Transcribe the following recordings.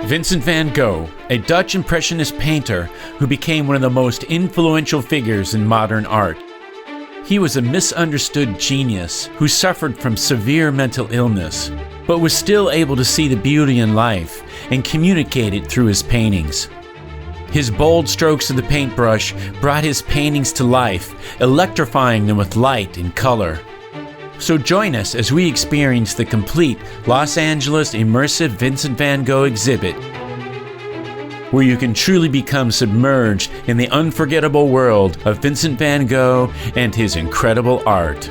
Vincent van Gogh, a Dutch Impressionist painter who became one of the most influential figures in modern art. He was a misunderstood genius who suffered from severe mental illness, but was still able to see the beauty in life and communicate it through his paintings. His bold strokes of the paintbrush brought his paintings to life, electrifying them with light and color. So join us as we experience the complete Los Angeles Immersive Vincent Van Gogh exhibit, where you can truly become submerged in the unforgettable world of Vincent Van Gogh and his incredible art.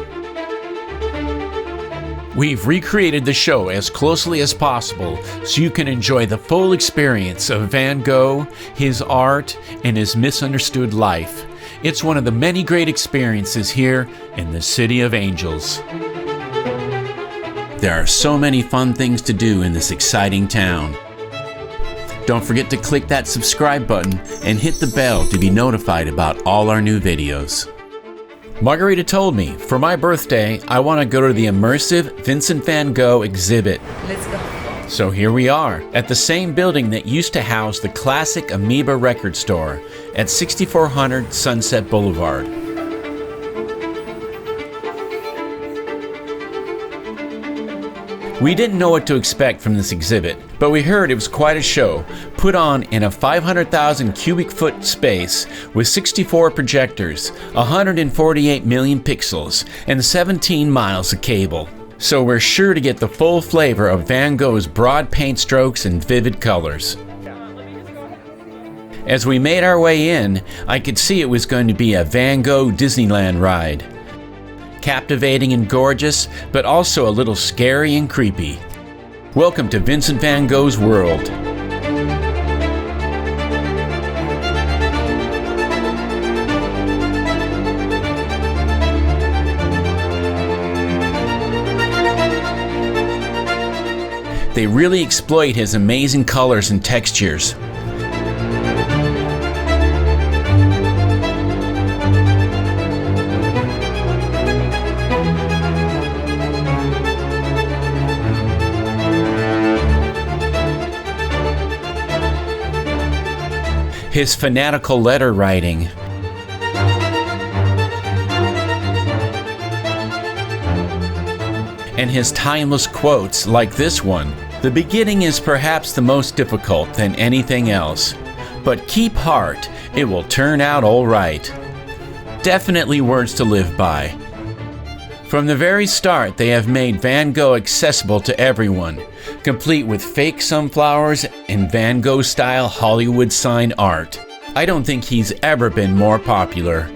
We've recreated the show as closely as possible so you can enjoy the full experience of Van Gogh, his art, and his misunderstood life. It's one of the many great experiences here in the City of Angels. There are so many fun things to do in this exciting town. Don't forget to click that subscribe button and hit the bell to be notified about all our new videos. Margarita told me for my birthday I want to go to the Immersive Vincent Van Gogh exhibit. Let's go. So here we are, at the same building that used to house the classic Amoeba record store at 6400 Sunset Boulevard. We didn't know what to expect from this exhibit, but we heard it was quite a show, put on in a 500,000 cubic foot space with 64 projectors, 148 million pixels, and 17 miles of cable. So we're sure to get the full flavor of Van Gogh's broad paint strokes and vivid colors. As we made our way in, I could see it was going to be a Van Gogh Disneyland ride. Captivating and gorgeous, but also a little scary and creepy. Welcome to Vincent Van Gogh's world. They really exploit his amazing colors and textures. His fanatical letter writing, and his timeless quotes like this one. The beginning is perhaps the most difficult than anything else, but keep heart, it will turn out all right. Definitely words to live by. From the very start, they have made Van Gogh accessible to everyone, complete with fake sunflowers and Van Gogh-style Hollywood sign art. I don't think he's ever been more popular.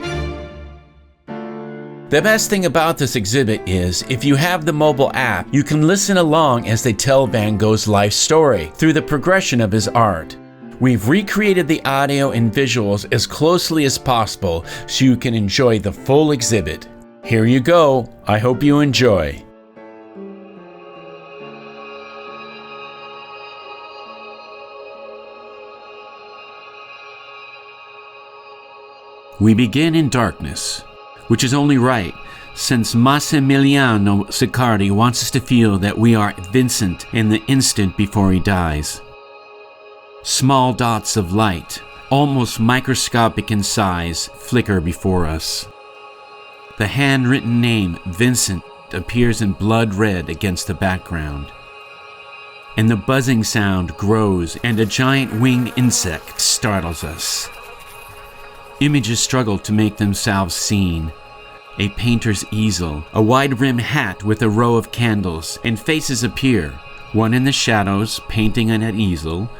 The best thing about this exhibit is, if you have the mobile app, you can listen along as they tell Van Gogh's life story through the progression of his art. We've recreated the audio and visuals as closely as possible so you can enjoy the full exhibit. Here you go. I hope you enjoy. We begin in darkness, which is only right, since Massimiliano Siccardi wants us to feel that we are Vincent in the instant before he dies. Small dots of light, almost microscopic in size, flicker before us. The handwritten name, Vincent, appears in blood red against the background. And the buzzing sound grows, and a giant winged insect startles us. Images struggle to make themselves seen. A painter's easel, a wide-rimmed hat with a row of candles, and faces appear, one in the shadows, painting on an easel,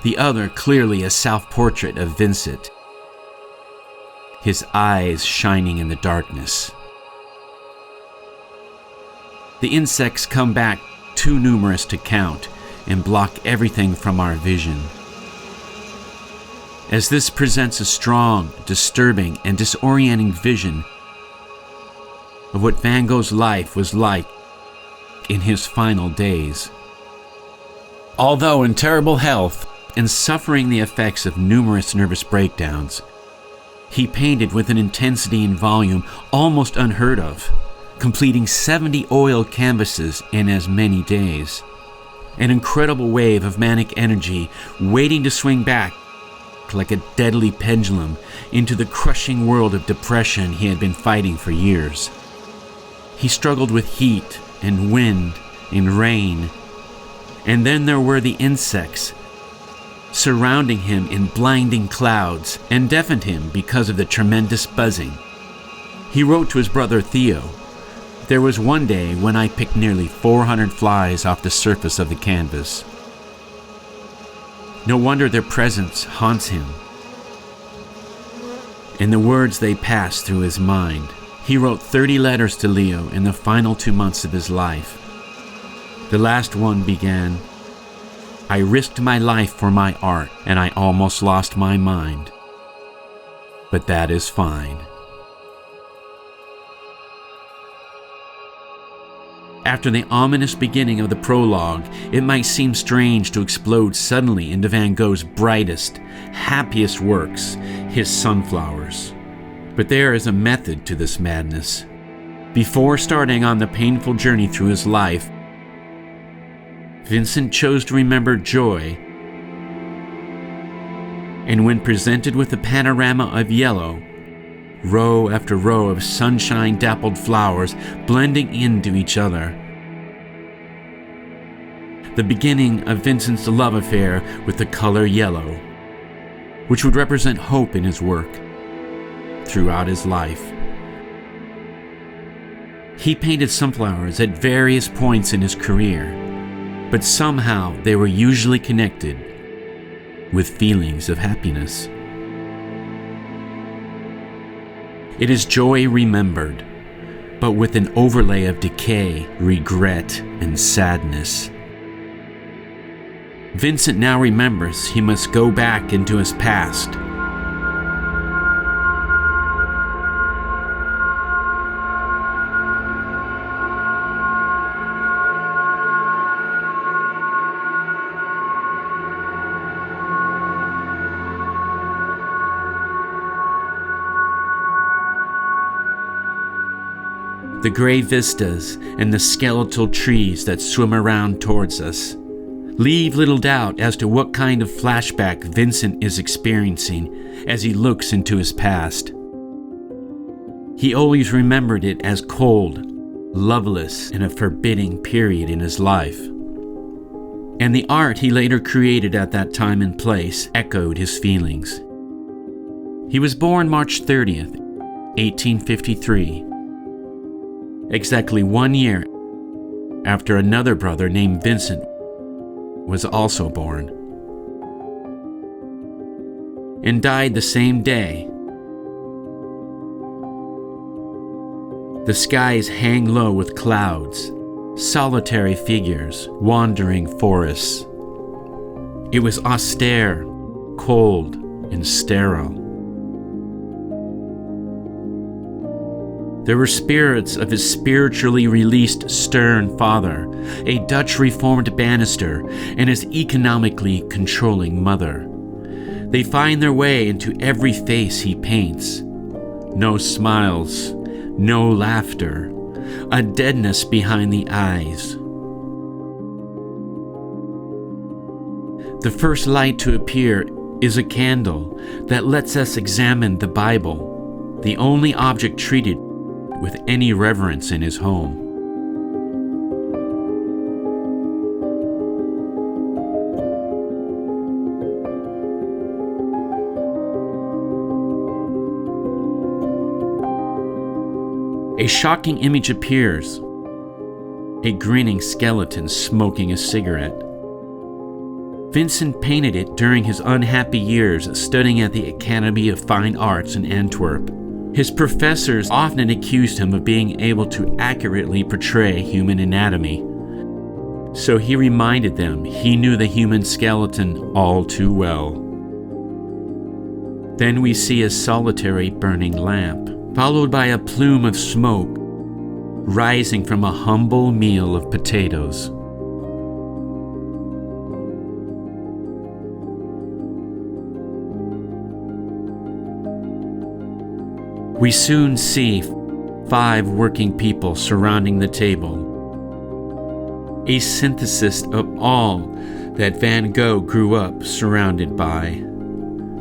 the other clearly a self-portrait of Vincent, his eyes shining in the darkness. The insects come back too numerous to count and block everything from our vision. As this presents a strong, disturbing, and disorienting vision of what Van Gogh's life was like in his final days. Although in terrible health and suffering the effects of numerous nervous breakdowns, he painted with an intensity and volume almost unheard of, completing 70 oil canvases in as many days. an incredible wave of manic energy waiting to swing back like a deadly pendulum into the crushing world of depression he had been fighting for years. He struggled with heat and wind and rain, and then there were the insects surrounding him in blinding clouds and deafened him because of the tremendous buzzing. He wrote to his brother Theo, "There was one day when I picked nearly 400 flies off the surface of the canvas. No wonder their presence haunts him." In the words they passed through his mind, he wrote 30 letters to Leo in the final 2 months of his life. The last one began, "I risked my life for my art, and I almost lost my mind. But that is fine." After the ominous beginning of the prologue, it might seem strange to explode suddenly into Van Gogh's brightest, happiest works, his sunflowers. But there is a method to this madness. Before starting on the painful journey through his life, Vincent chose to remember joy, and when presented with a panorama of yellow, row after row of sunshine-dappled flowers blending into each other, the beginning of Vincent's love affair with the color yellow, which would represent hope in his work throughout his life. He painted sunflowers at various points in his career, but somehow they were usually connected with feelings of happiness. It is joy remembered, but with an overlay of decay, regret, and sadness. Vincent now remembers he must go back into his past. The gray vistas and the skeletal trees that swim around towards us leave little doubt as to what kind of flashback Vincent is experiencing as he looks into his past. He always remembered it as cold, loveless, and a forbidding period in his life. And the art he later created at that time and place echoed his feelings. He was born March 30th, 1853. Exactly 1 year after another brother named Vincent was also born, and died the same day. The skies hang low with clouds, solitary figures, wandering forests. It was austere, cold, and sterile. There were spirits of his spiritually released stern father, a Dutch reformed banister, and his economically controlling mother. They find their way into every face he paints. No smiles, no laughter, a deadness behind the eyes. The first light to appear is a candle that lets us examine the Bible, the only object treated with any reverence in his home. A shocking image appears, a grinning skeleton smoking a cigarette. Vincent painted it during his unhappy years studying at the Academy of Fine Arts in Antwerp. His professors often accused him of being able to accurately portray human anatomy. So he reminded them he knew the human skeleton all too well. Then we see a solitary burning lamp, followed by a plume of smoke rising from a humble meal of potatoes. We soon see 5 working people surrounding the table. a synthesis of all that Van Gogh grew up surrounded by.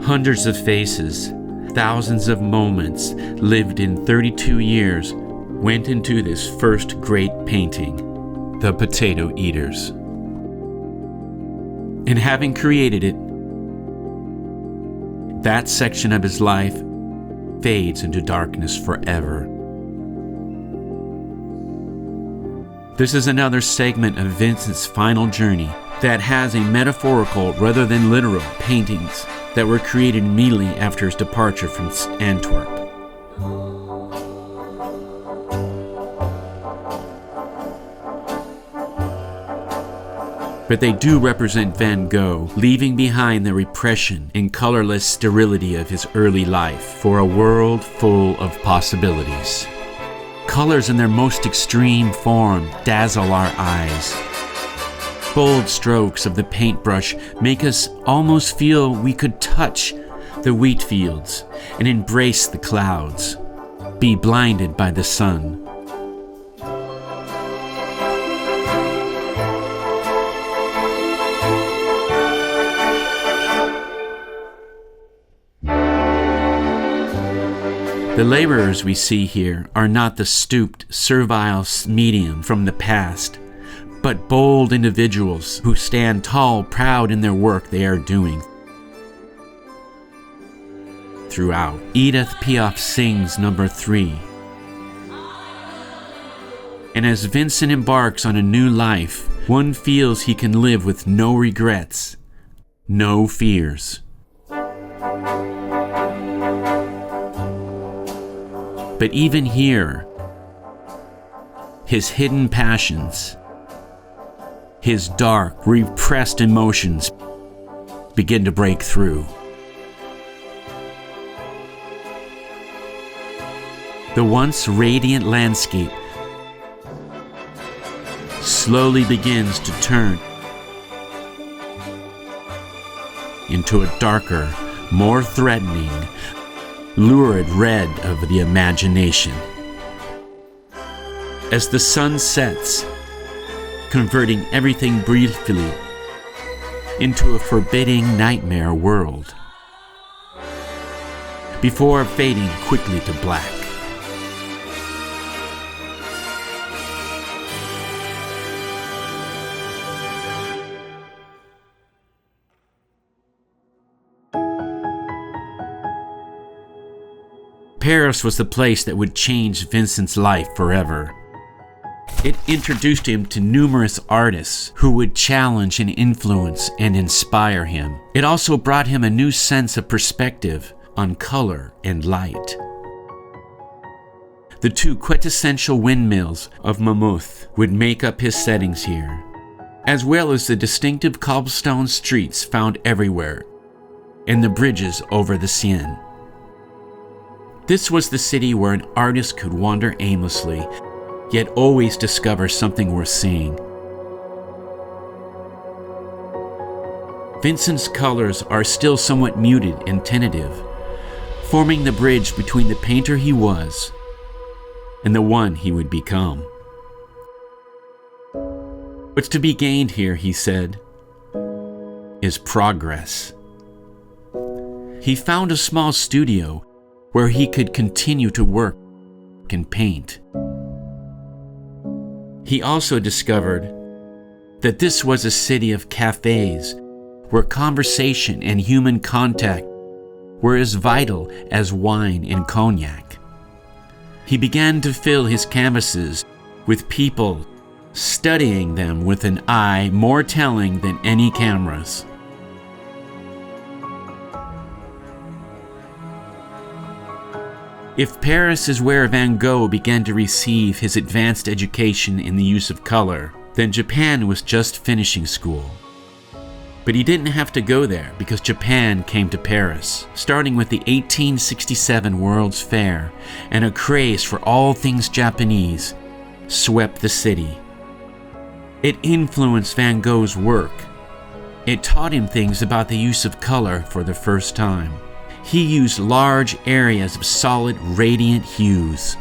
Hundreds of faces, thousands of moments lived in 32 years went into this first great painting, The Potato Eaters. And having created it, that section of his life fades into darkness forever. This is another segment of Vincent's final journey that has a metaphorical rather than literal paintings that were created immediately after his departure from Antwerp. But they do represent Van Gogh leaving behind the repression and colorless sterility of his early life for a world full of possibilities. Colors in their most extreme form dazzle our eyes. Bold strokes of the paintbrush make us almost feel we could touch the wheat fields and embrace the clouds, be blinded by the sun. The laborers we see here are not the stooped, servile medium from the past, but bold individuals who stand tall, proud in their work they are doing. Throughout, Edith Piaf sings number 3. And as Vincent embarks on a new life, one feels he can live with no regrets, no fears. But even here, his hidden passions, his dark, repressed emotions begin to break through. The once radiant landscape slowly begins to turn into a darker, more threatening, lurid red of the imagination. As the sun sets, converting everything briefly into a forbidding nightmare world, before fading quickly to black. Paris was the place that would change Vincent's life forever. It introduced him to numerous artists who would challenge and influence and inspire him. It also brought him a new sense of perspective on color and light. The 2 quintessential windmills of Mammoth would make up his settings here, as well as the distinctive cobblestone streets found everywhere, and the bridges over the Seine. This was the city where an artist could wander aimlessly, yet always discover something worth seeing. Vincent's colors are still somewhat muted and tentative, forming the bridge between the painter he was and the one he would become. What's to be gained here, he said, is progress. He found a small studio where he could continue to work and paint. He also discovered that this was a city of cafes where conversation and human contact were as vital as wine and cognac. He began to fill his canvases with people, studying them with an eye more telling than any cameras. If Paris is where Van Gogh began to receive his advanced education in the use of color, then Japan was just finishing school. But he didn't have to go there because Japan came to Paris, starting with the 1867 World's Fair, and a craze for all things Japanese swept the city. It influenced Van Gogh's work. It taught him things about the use of color for the first time. He used large areas of solid, radiant hues.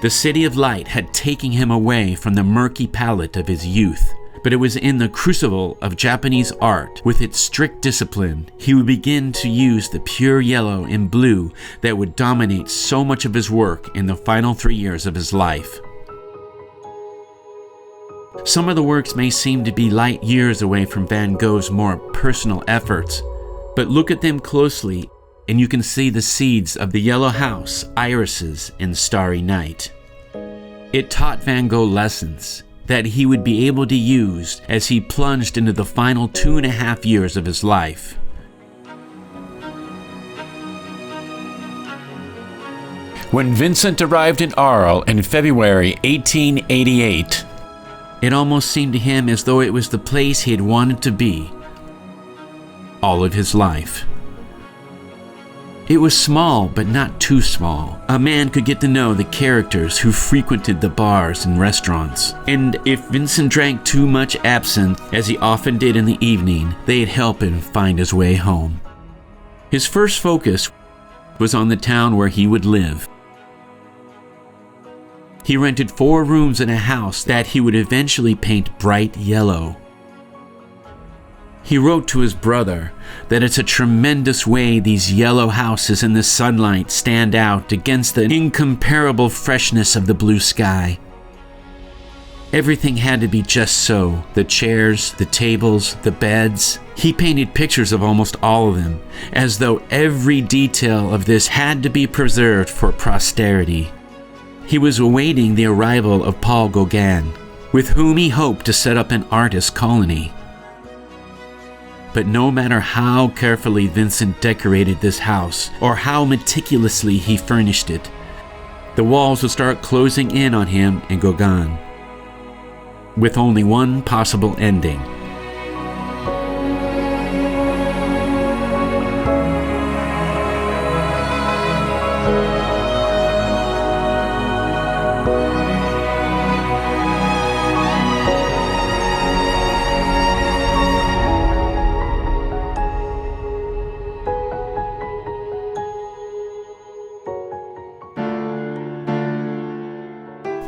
The city of light had taken him away from the murky palette of his youth. But it was in the crucible of Japanese art, with its strict discipline, he would begin to use the pure yellow and blue that would dominate so much of his work in the final 3 years of his life. Some of the works may seem to be light years away from Van Gogh's more personal efforts, but look at them closely and you can see the seeds of the yellow house, irises, and starry night. It taught Van Gogh lessons that he would be able to use as he plunged into the final 2.5 years of his life. When Vincent arrived in Arles in February 1888, it almost seemed to him as though it was the place he had wanted to be all of his life. It was small, but not too small. A man could get to know the characters who frequented the bars and restaurants. And if Vincent drank too much absinthe, as he often did in the evening, they'd help him find his way home. His first focus was on the town where he would live. He rented 4 rooms in a house that he would eventually paint bright yellow. He wrote to his brother that it's a tremendous way these yellow houses in the sunlight stand out against the incomparable freshness of the blue sky. Everything had to be just so. The chairs, the tables, the beds. He painted pictures of almost all of them, as though every detail of this had to be preserved for posterity. He was awaiting the arrival of Paul Gauguin, with whom he hoped to set up an artist colony. But no matter how carefully Vincent decorated this house, or how meticulously he furnished it, the walls would start closing in on him and Gauguin, with only one possible ending.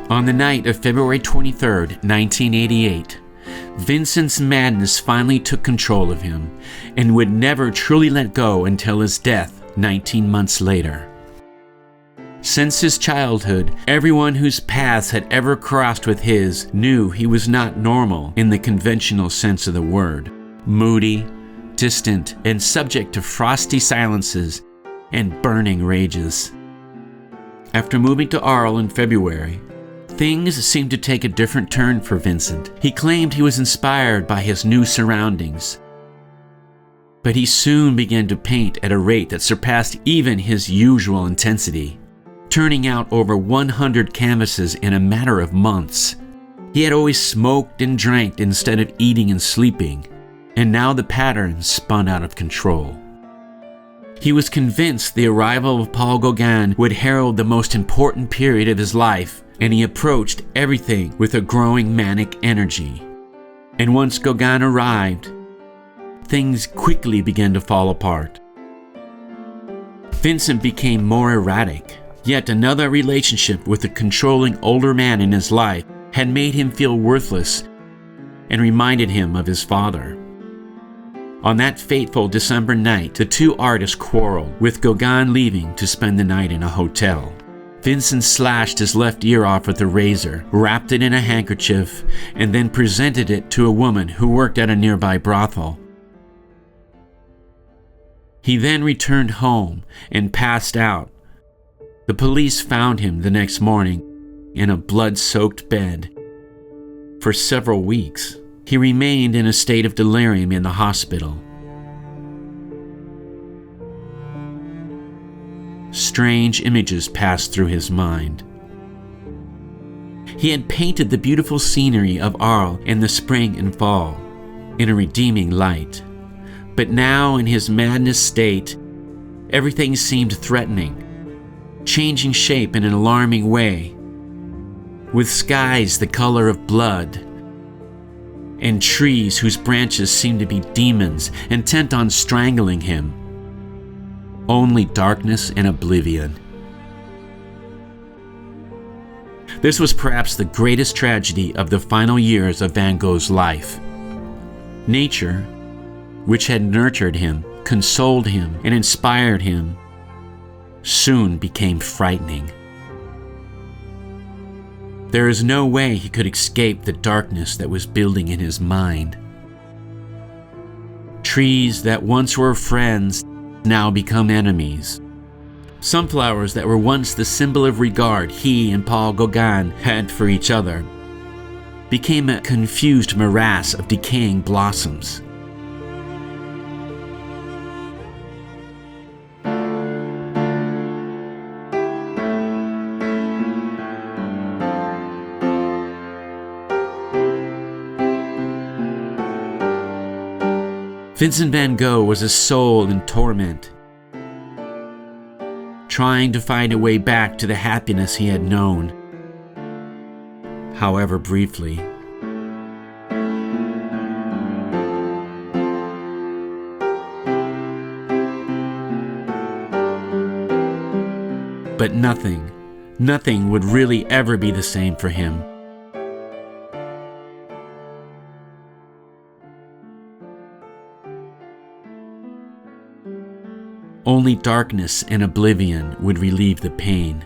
On the night of February 23, 1988, Vincent's madness finally took control of him and would never truly let go until his death 19 months later. Since his childhood, everyone whose paths had ever crossed with his knew he was not normal in the conventional sense of the word. Moody, distant, and subject to frosty silences and burning rages. After moving to Arles in February, things seemed to take a different turn for Vincent. He claimed he was inspired by his new surroundings. But he soon began to paint at a rate that surpassed even his usual intensity, turning out over 100 canvases in a matter of months. He had always smoked and drank instead of eating and sleeping, and now the pattern spun out of control. He was convinced the arrival of Paul Gauguin would herald the most important period of his life, and he approached everything with a growing manic energy. And once Gauguin arrived, things quickly began to fall apart. Vincent became more erratic. Yet another relationship with a controlling older man in his life had made him feel worthless and reminded him of his father. On that fateful December night, the two artists quarreled, with Gauguin leaving to spend the night in a hotel. Vincent slashed his left ear off with a razor, wrapped it in a handkerchief, and then presented it to a woman who worked at a nearby brothel. He then returned home and passed out. The police found him the next morning in a blood-soaked bed. For several weeks, he remained in a state of delirium in the hospital. Strange images passed through his mind. He had painted the beautiful scenery of Arles in the spring and fall in a redeeming light. But now, in his madness state, everything seemed threatening, changing shape in an alarming way, with skies the color of blood, and trees whose branches seemed to be demons intent on strangling him. Only darkness and oblivion. This was perhaps the greatest tragedy of the final years of Van Gogh's life. Nature, which had nurtured him, consoled him, and inspired him, soon became frightening. There is no way he could escape the darkness that was building in his mind. Trees that once were friends now become enemies. Sunflowers that were once the symbol of regard he and Paul Gauguin had for each other became a confused morass of decaying blossoms. Vincent van Gogh was a soul in torment, trying to find a way back to the happiness he had known, however briefly. But nothing would really ever be the same for him. Only darkness and oblivion would relieve the pain.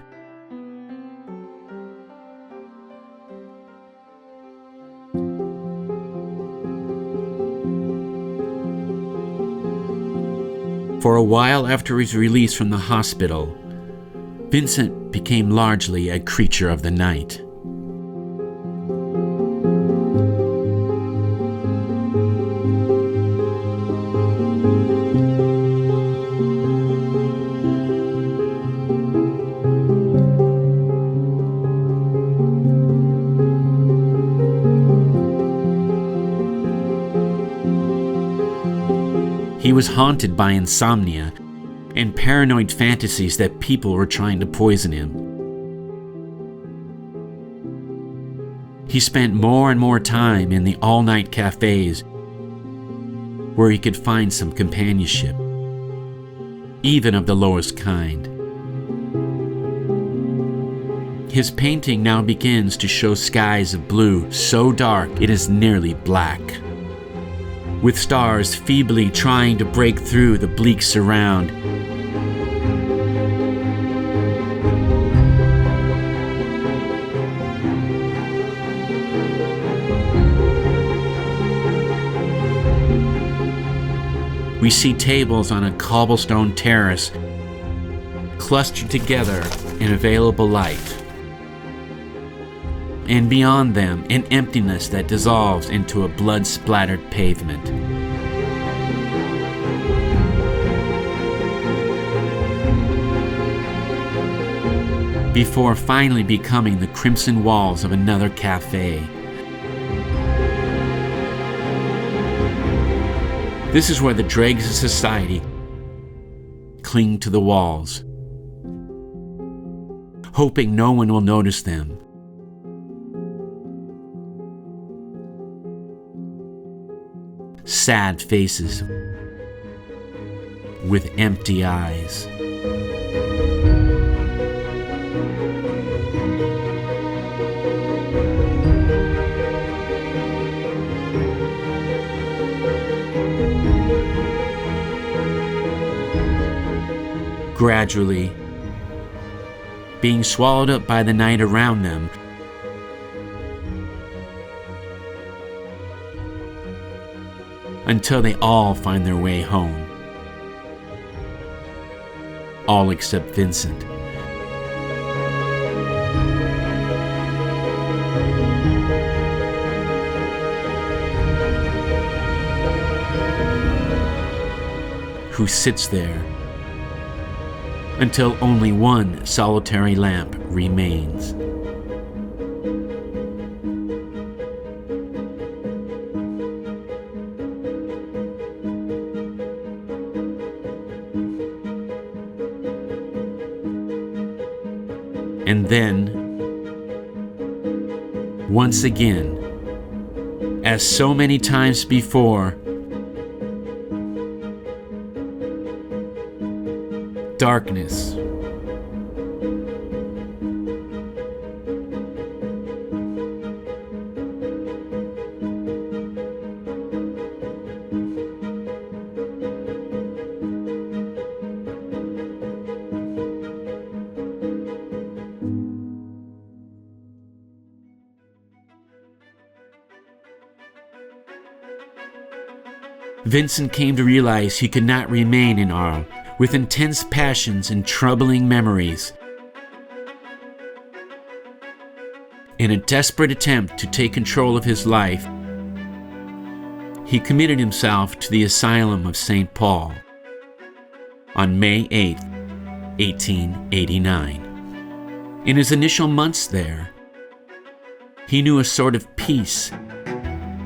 For a while after his release from the hospital, Vincent became largely a creature of the night. He was haunted by insomnia and paranoid fantasies that people were trying to poison him. He spent more and more time in the all-night cafes where he could find some companionship, even of the lowest kind. His painting now begins to show skies of blue so dark it is nearly black, with stars feebly trying to break through the bleak surround. We see tables on a cobblestone terrace clustered together in available light, and beyond them an emptiness that dissolves into a blood-splattered pavement. Before finally becoming the crimson walls of another cafe. This is where the dregs of society cling to the walls, hoping no one will notice them. Sad faces with empty eyes. Gradually, being swallowed up by the night around them, until they all find their way home. All except Vincent. Who sits there until only one solitary lamp remains. And then, once again, as so many times before, darkness Vincent came to realize he could not remain in Arles with intense passions and troubling memories. In a desperate attempt to take control of his life, he committed himself to the Asylum of St. Paul on May 8, 1889. In his initial months there, he knew a sort of peace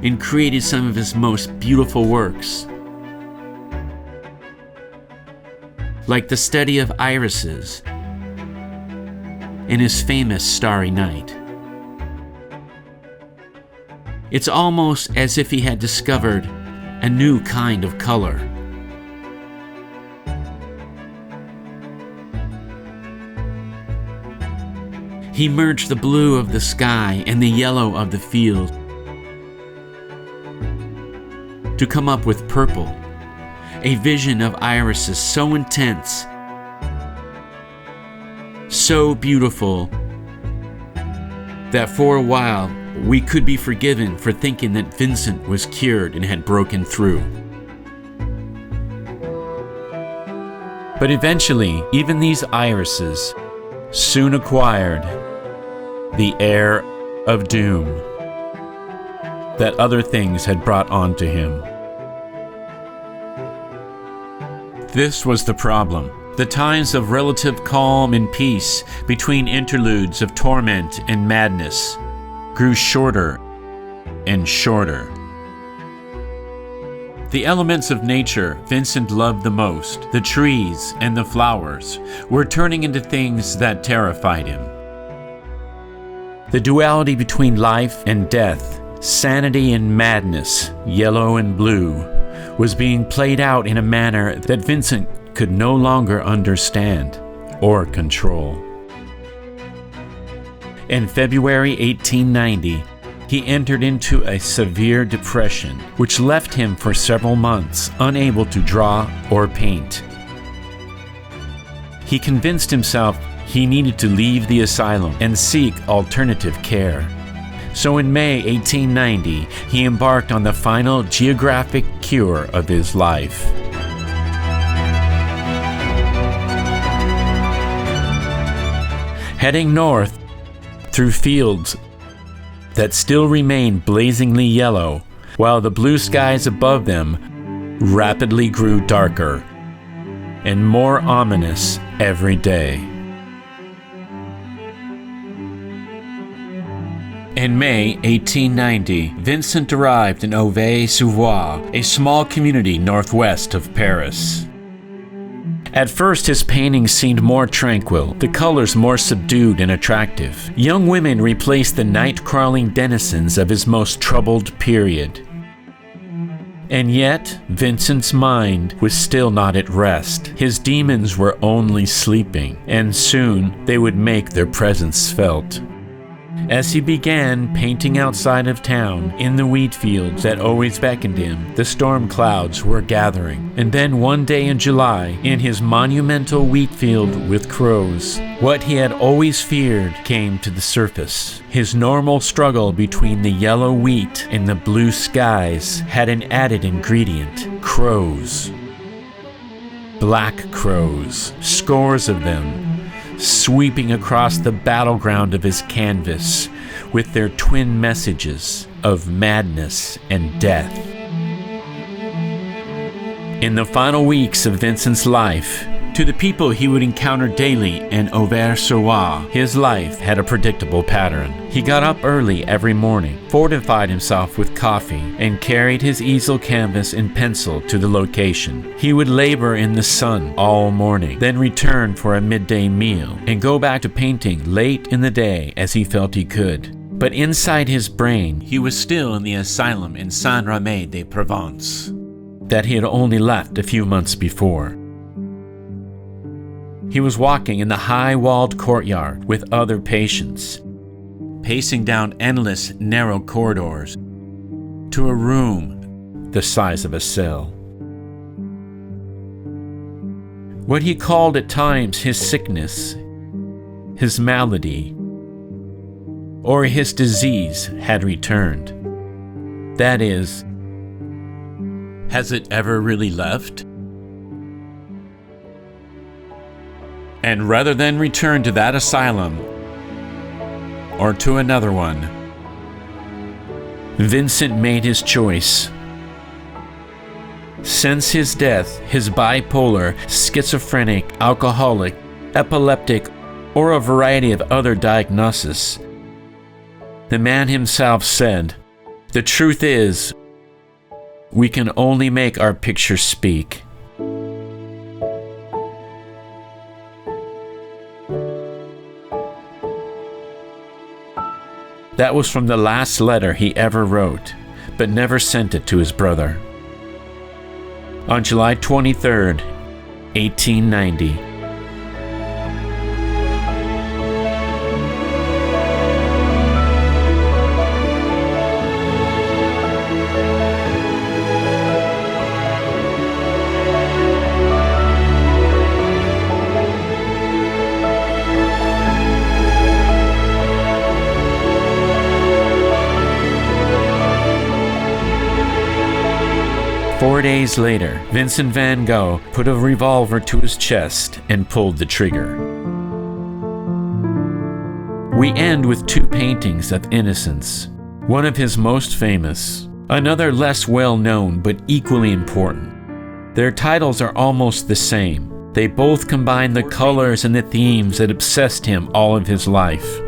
and created some of his most beautiful works, like the study of irises and his famous Starry Night. It's almost as if he had discovered a new kind of color. He merged the blue of the sky and the yellow of the field to come up with purple, a vision of irises so intense, so beautiful, that for a while we could be forgiven for thinking that Vincent was cured and had broken through. But eventually, even these irises soon acquired the air of doom that other things had brought onto him. This was the problem. The times of relative calm and peace between interludes of torment and madness grew shorter and shorter. The elements of nature Vincent loved the most, the trees and the flowers, were turning into things that terrified him. The duality between life and death, sanity and madness, yellow and blue, was being played out in a manner that Vincent could no longer understand or control. In February 1890, he entered into a severe depression, which left him for several months unable to draw or paint. He convinced himself he needed to leave the asylum and seek alternative care. So in May 1890, he embarked on the final geographic cure of his life. Heading north through fields that still remained blazingly yellow, while the blue skies above them rapidly grew darker and more ominous every day. In May 1890, Vincent arrived in Auvers-sur-Oise, a small community northwest of Paris. At first, his paintings seemed more tranquil, the colors more subdued and attractive. Young women replaced the night-crawling denizens of his most troubled period. And yet, Vincent's mind was still not at rest. His demons were only sleeping, and soon they would make their presence felt. As he began painting outside of town, in the wheat fields that always beckoned him, the storm clouds were gathering. And then one day in July, in his monumental wheat field with crows, what he had always feared came to the surface. His normal struggle between the yellow wheat and the blue skies had an added ingredient: crows. Black crows, scores of them, sweeping across the battleground of his canvas with their twin messages of madness and death. In the final weeks of Vincent's life, to the people he would encounter daily in Auvers-sur-Oise, his life had a predictable pattern. He got up early every morning, fortified himself with coffee, and carried his easel canvas and pencil to the location. He would labor in the sun all morning, then return for a midday meal, and go back to painting late in the day as he felt he could. But inside his brain, he was still in the asylum in Saint-Rémy-de-Provence that he had only left a few months before. He was walking in the high-walled courtyard with other patients, pacing down endless, narrow corridors to a room the size of a cell. What he called at times his sickness, his malady, or his disease had returned. That is, Has it ever really left? And rather than return to that asylum, or to another one, Vincent made his choice. Since his death, his bipolar, schizophrenic, alcoholic, epileptic, or a variety of other diagnoses, the man himself said, "The truth is, we can only make our pictures speak." That was from the last letter he ever wrote, but never sent it to his brother. On July 23rd, 1890. Four days later, Vincent Van Gogh put a revolver to his chest and pulled the trigger. We end with two paintings of innocence, one of his most famous, another less well known but equally important. Their titles are almost the same. They both combine the colors and the themes that obsessed him all of his life.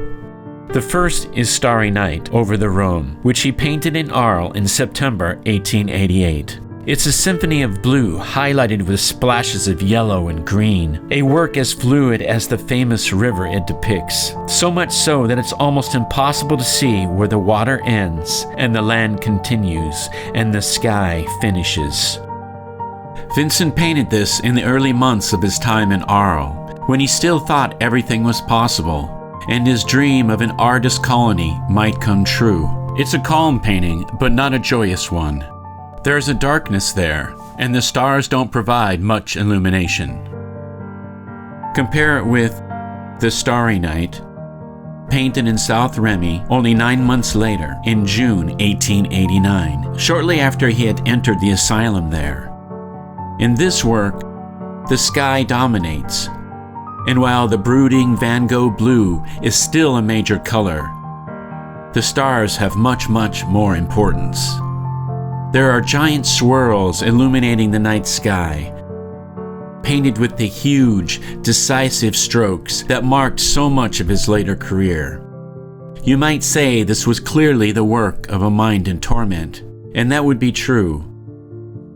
The first is Starry Night over the Rhone, which he painted in Arles in September 1888. It's a symphony of blue highlighted with splashes of yellow and green, a work as fluid as the famous river it depicts, so much so that it's almost impossible to see where the water ends and the land continues and the sky finishes. Vincent painted this in the early months of his time in Arles, when he still thought everything was possible, and his dream of an artist colony might come true. It's a calm painting, but not a joyous one. There's a darkness there, and the stars don't provide much illumination. Compare it with The Starry Night, painted in South Remy only 9 months later, in June 1889, shortly after he had entered the asylum there. In this work, the sky dominates, and while the brooding Van Gogh blue is still a major color, the stars have much more importance. There are giant swirls illuminating the night sky, painted with the huge, decisive strokes that marked so much of his later career. You might say this was clearly the work of a mind in torment, and that would be true.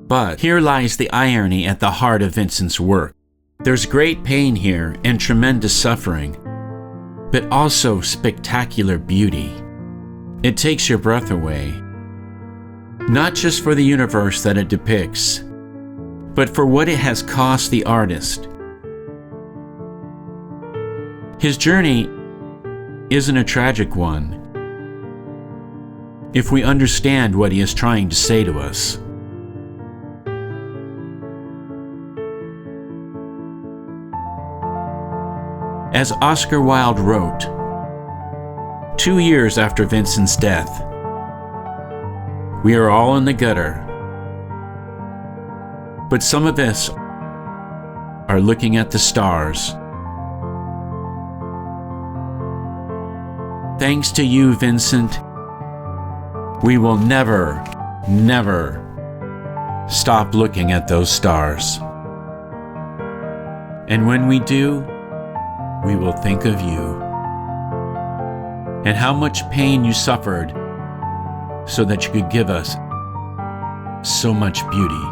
But here lies the irony at the heart of Vincent's work. There's great pain here and tremendous suffering, but also spectacular beauty. It takes your breath away. Not just for the universe that it depicts, but for what it has cost the artist. His journey isn't a tragic one, if we understand what he is trying to say to us. As Oscar Wilde wrote, 2 years after Vincent's death, we are all in the gutter, but some of us are looking at the stars. Thanks to you, Vincent, we will never stop looking at those stars. And when we do, we will think of you and how much pain you suffered so that you could give us so much beauty.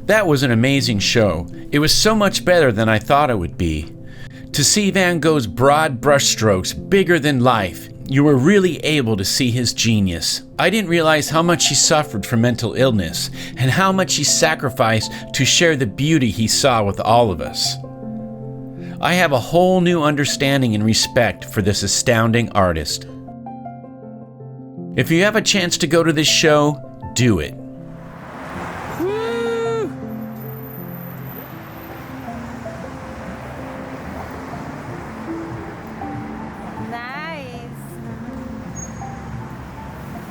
That was an amazing show. It was so much better than I thought it would be. To see Van Gogh's broad brushstrokes bigger than life, you were really able to see his genius. I didn't realize how much he suffered from mental illness and how much he sacrificed to share the beauty he saw with all of us. I have a whole new understanding and respect for this astounding artist. If you have a chance to go to this show, do it. Nice.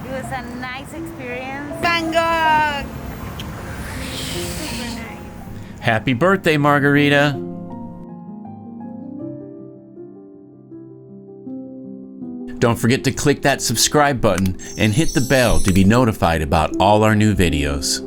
It was a nice experience. Van Gogh! Super nice. Happy birthday, Margarita! Don't forget to click that subscribe button and hit the bell to be notified about all our new videos.